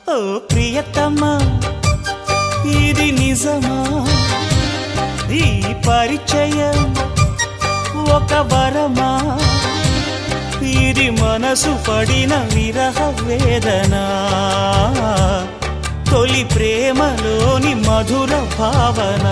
ఓ ప్రియతమా ఇది నిజమా ఈ పరిచయం ఒక వరమా ఇది మనసు పడిన విరహ వేదన తొలి ప్రేమలోని మధుర భావన